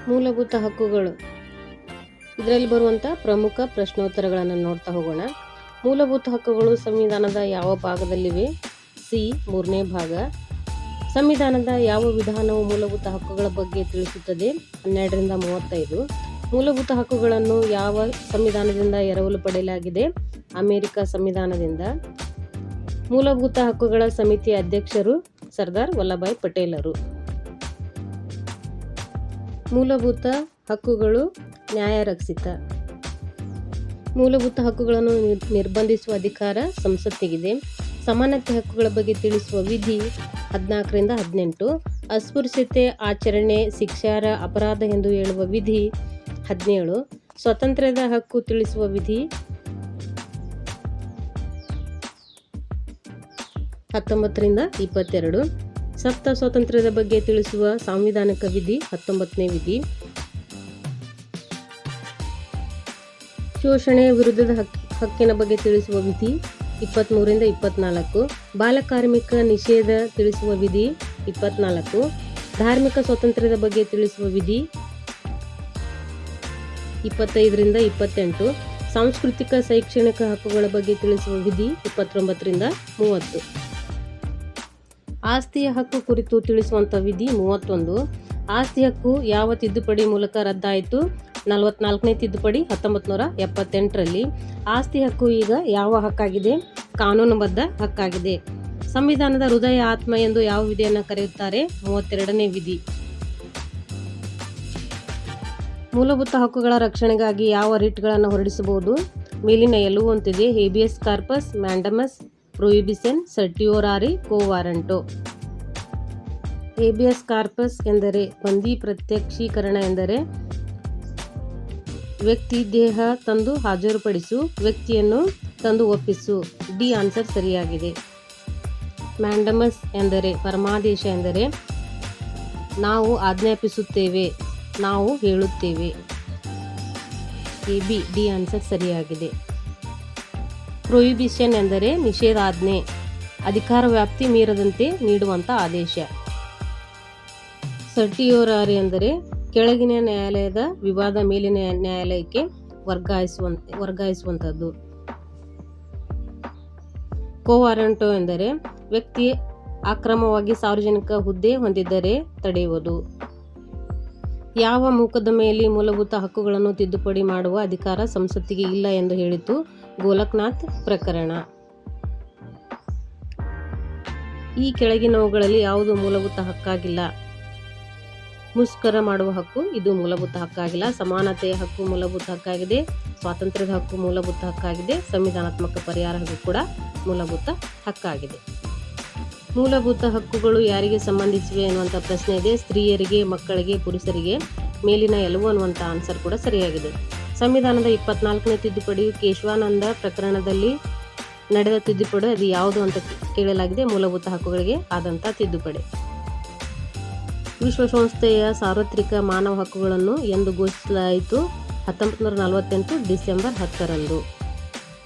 ಮೂಲಭೂತ ಹಕ್ಕುಗಳು. ಇದರಲ್ಲಿ ಬರುವಂಥ ಪ್ರಮುಖ ಪ್ರಶ್ನೋತ್ತರಗಳನ್ನು ನೋಡ್ತಾ ಹೋಗೋಣ. ಮೂಲಭೂತ ಹಕ್ಕುಗಳು ಸಂವಿಧಾನದ ಯಾವ ಭಾಗದಲ್ಲಿವೆ? ಸಿ, 3ನೇ ಭಾಗ. ಸಂವಿಧಾನದ ಯಾವ ವಿಧಾನವು ಮೂಲಭೂತ ಹಕ್ಕುಗಳ ಬಗ್ಗೆ ತಿಳಿಸುತ್ತದೆ? 12ರಿಂದ 35. ಮೂಲಭೂತ ಹಕ್ಕುಗಳನ್ನು ಯಾವ ಸಂವಿಧಾನದಿಂದ ಎರವಲು ಪಡೆಯಲಾಗಿದೆ? ಅಮೆರಿಕ ಸಂವಿಧಾನದಿಂದ. ಮೂಲಭೂತ ಹಕ್ಕುಗಳ ಸಮಿತಿಯ ಅಧ್ಯಕ್ಷರು ಸರ್ದಾರ್ ವಲ್ಲಭಾಯ್ ಪಟೇಲರು. ಮೂಲಭೂತ ಹಕ್ಕುಗಳು ನ್ಯಾಯರಕ್ಷಿತ. ಮೂಲಭೂತ ಹಕ್ಕುಗಳನ್ನು ನಿರ್ಬಂಧಿಸುವ ಅಧಿಕಾರ ಸಂಸತ್ತಿಗಿದೆ. ಸಮಾನತೆ ಹಕ್ಕುಗಳ ಬಗ್ಗೆ ತಿಳಿಸುವ ವಿಧಿ 14ರಿಂದ 18. ಅಸ್ಪೃಶ್ಯತೆ ಆಚರಣೆ ಶಿಕ್ಷಾರ್ಹ ಅಪರಾಧ ಎಂದು ಹೇಳುವ ವಿಧಿ 17. ಸ್ವಾತಂತ್ರ್ಯದ ಹಕ್ಕು ತಿಳಿಸುವ ವಿಧಿ 19ರಿಂದ 22. ಸಪ್ತ ಸ್ವಾತಂತ್ರ್ಯದ ಬಗ್ಗೆ ತಿಳಿಸುವ ಸಾಂವಿಧಾನಿಕ ವಿಧಿ 19ನೇ ವಿಧಿ. ಶೋಷಣೆ ವಿರುದ್ಧದ ಹಕ್ಕಿನ ಬಗ್ಗೆ ತಿಳಿಸುವ ವಿಧಿ 23ರಿಂದ 24. ಬಾಲಕಾರ್ಮಿಕ ನಿಷೇಧ ತಿಳಿಸುವ ವಿಧಿ 24. ಧಾರ್ಮಿಕ ಸ್ವಾತಂತ್ರ್ಯದ ಬಗ್ಗೆ ತಿಳಿಸುವ ವಿಧಿ 25ರಿಂದ 28. ಸಾಂಸ್ಕೃತಿಕ ಶೈಕ್ಷಣಿಕ ಹಕ್ಕುಗಳ ಬಗ್ಗೆ ತಿಳಿಸುವ ವಿಧಿ 29ರಿಂದ 30. ಆಸ್ತಿಯ ಹಕ್ಕು ಕುರಿತು ತಿಳಿಸುವಂಥ ವಿಧಿ 31. ಆಸ್ತಿ ಹಕ್ಕು ಯಾವ ತಿದ್ದುಪಡಿ ಮೂಲಕ ರದ್ದಾಯಿತು? 44ನೇ ತಿದ್ದುಪಡಿ 1978ರಲ್ಲಿ. ಆಸ್ತಿ ಹಕ್ಕು ಈಗ ಯಾವ ಹಕ್ಕಾಗಿದೆ? ಕಾನೂನುಬದ್ಧ ಹಕ್ಕಾಗಿದೆ. ಸಂವಿಧಾನದ ಹೃದಯ ಆತ್ಮ ಎಂದು ಯಾವ ವಿಧಿಯನ್ನು ಕರೆಯುತ್ತಾರೆ? 32ನೇ ವಿಧಿ. ಮೂಲಭೂತ ಹಕ್ಕುಗಳ ರಕ್ಷಣೆಗಾಗಿ ಯಾವ ರಿಟ್ಗಳನ್ನು ಹೊರಡಿಸಬಹುದು? ಮೇಲಿನ ಎಲ್ಲವೂ ಅಂತಿದೆ: ಹೇಬಿಯಸ್ ಕಾರ್ಪಸ್, ಮ್ಯಾಂಡಮಸ್, ಪ್ರೊಹಿಬಿಷನ್, ಸರ್ಟಿಯೋರಾರಿ, ಕೋ ವಾರಂಟೋ. ಹೇಬಿಯಸ್ ಕಾರ್ಪಸ್ ಎಂದರೆ ಬಂದಿ ಪ್ರತ್ಯಕ್ಷೀಕರಣ ಎಂದರೆ ವ್ಯಕ್ತಿ ದೇಹ ತಂದು ಹಾಜರುಪಡಿಸು, ವ್ಯಕ್ತಿಯನ್ನು ತಂದು ಒಪ್ಪಿಸು. ಡಿ ಆನ್ಸರ್ ಸರಿಯಾಗಿದೆ. ಮ್ಯಾಂಡಮಸ್ ಎಂದರೆ ಪರಮಾದೇಶ ಎಂದರೆ ನಾವು ಆಜ್ಞಾಪಿಸುತ್ತೇವೆ, ನಾವು ಹೇಳುತ್ತೇವೆ. ಎ ಬಿ, ಡಿ ಆನ್ಸರ್ ಸರಿಯಾಗಿದೆ. ಪ್ರೊಹಿಬಿಷನ್ ಎಂದರೆ ನಿಷೇಧಾಜ್ಞೆ, ಅಧಿಕಾರ ವ್ಯಾಪ್ತಿ ಮೀರದಂತೆ ನೀಡುವಂಥ ಆದೇಶ. ಸರ್ಟಿಯೋರಾರಿ ಎಂದರೆ ಕೆಳಗಿನ ನ್ಯಾಯಾಲಯದ ವಿವಾದ ಮೇಲಿನ ನ್ಯಾಯಾಲಯಕ್ಕೆ ವರ್ಗಾಯಿಸುವಂಥದ್ದು. ಕೋ ವಾರಂಟೋ ಎಂದರೆ ವ್ಯಕ್ತಿ ಅಕ್ರಮವಾಗಿ ಸಾರ್ವಜನಿಕ ಹುದ್ದೆ ಹೊಂದಿದ್ದರೆ ತಡೆಯುವುದು. ಯಾವ ಮೊಕದ್ದಮೆಯಲ್ಲಿ ಮೂಲಭೂತ ಹಕ್ಕುಗಳನ್ನು ತಿದ್ದುಪಡಿ ಮಾಡುವ ಅಧಿಕಾರ ಸಂಸತ್ತಿಗೆ ಇಲ್ಲ ಎಂದು ಹೇಳಿತು? ಗೋಲಕ್ನಾಥ್ ಪ್ರಕರಣ. ಈ ಕೆಳಗಿನವುಗಳಲ್ಲಿ ಯಾವುದು ಮೂಲಭೂತ ಹಕ್ಕಾಗಿಲ್ಲ? ಮುಷ್ಕರ ಮಾಡುವ ಹಕ್ಕು, ಇದು ಮೂಲಭೂತ ಹಕ್ಕಾಗಿಲ್ಲ. ಸಮಾನತೆಯ ಹಕ್ಕು ಮೂಲಭೂತ ಹಕ್ಕಾಗಿದೆ. ಸ್ವಾತಂತ್ರ್ಯದ ಹಕ್ಕು ಮೂಲಭೂತ ಹಕ್ಕಾಗಿದೆ. ಸಂವಿಧಾನಾತ್ಮಕ ಪರಿಹಾರ ಹಕ್ಕು ಕೂಡ ಮೂಲಭೂತ ಹಕ್ಕಾಗಿದೆ. ಮೂಲಭೂತ ಹಕ್ಕುಗಳು ಯಾರಿಗೆ ಸಂಬಂಧಿಸಿವೆ ಎನ್ನುವಂಥ ಪ್ರಶ್ನೆ ಇದೆ. ಸ್ತ್ರೀಯರಿಗೆ, ಮಕ್ಕಳಿಗೆ, ಪುರುಷರಿಗೆ. ಮೇಲಿನ ಎಲ್ಲವೂ ಅನ್ನುವಂಥ ಆನ್ಸರ್ ಕೂಡ ಸರಿಯಾಗಿದೆ. ಸಂವಿಧಾನದ 24ನೇ ತಿದ್ದುಪಡಿಯು ಕೇಶವಾನಂದ ಪ್ರಕರಣದಲ್ಲಿ ನಡೆದ ತಿದ್ದುಪಡಿ ಅದು ಯಾವುದು ಅಂತ ಕೇಳಲಾಗಿದೆ. ಮೂಲಭೂತ ಹಕ್ಕುಗಳಿಗೆ ಆದಂಥ ತಿದ್ದುಪಡಿ. ವಿಶ್ವಸಂಸ್ಥೆಯ ಸಾರ್ವತ್ರಿಕ ಮಾನವ ಹಕ್ಕುಗಳನ್ನು ಎಂದು ಘೋಷಿಸಲಾಯಿತು? 1948 ಡಿಸೆಂಬರ್ 10ರಂದು.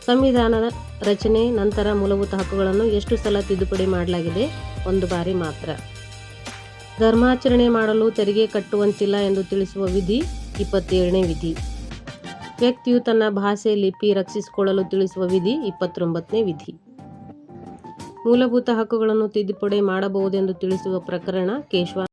ಸಂವಿಧಾನದ ರಚನೆ ನಂತರ ಮೂಲಭೂತ ಹಕ್ಕುಗಳನ್ನು ಎಷ್ಟು ಸಲ ತಿದ್ದುಪಡಿ ಮಾಡಲಾಗಿದೆ? 1 ಬಾರಿ ಮಾತ್ರ. ಧರ್ಮಾಚರಣೆ ಮಾಡಲು ತೆರಿಗೆ ಕಟ್ಟುವಂತಿಲ್ಲ ಎಂದು ತಿಳಿಸುವ ವಿಧಿ 27ನೇ ವಿಧಿ. ವ್ಯಕ್ತಿಯು ತನ್ನ ಭಾಷೆ ಲಿಪಿ ರಕ್ಷಿಸಿಕೊಳ್ಳಲು ತಿಳಿಸುವ ವಿಧಿ 29ನೇ ವಿಧಿ. ಮೂಲಭೂತ ಹಕ್ಕುಗಳನ್ನು ತಿದ್ದುಪಡಿ ಮಾಡಬಹುದೆಂದು ತಿಳಿಸುವ ಪ್ರಕರಣ ಕೇಶವಾನಂದ